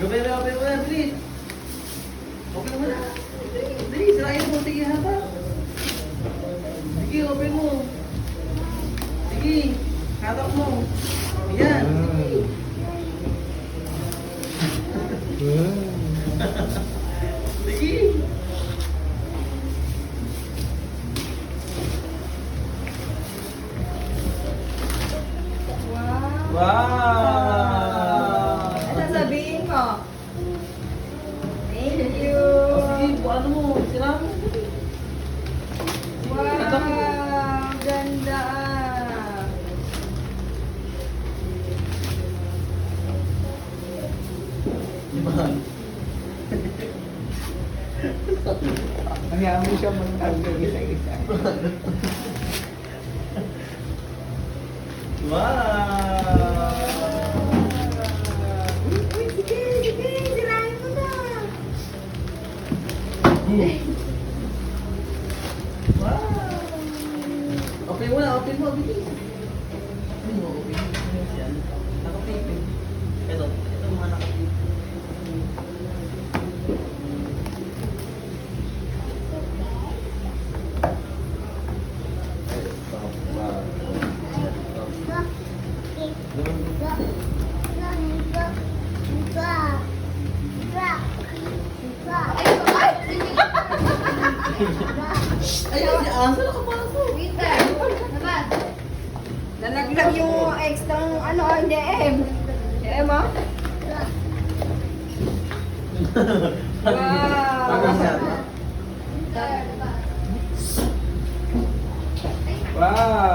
Gawin mo, open mo na, bilis. Open mo na. Bilis, sirain mo. Sige, hapa. Sige, open mo. Sige, hatak mo. Ayan. Sige. Wow. Wow! Ano sasabihin mo? Thank you. Sige, ano mo, sila mo. Wow, ganda. Diba? Hayaan mo siya magtanggal isa-isa. Wow! Uy, sige, sige, sirahin mo na. Wow! Open mo na, open mo, bilis. Open mo, open mo. Yan. Nakapipin. Ito mga nakapipin. Ayun, si Asa nakapasok. Nalaglag yung extra ano, hindi M. M, ah? Wow. Tapos yan. Wow!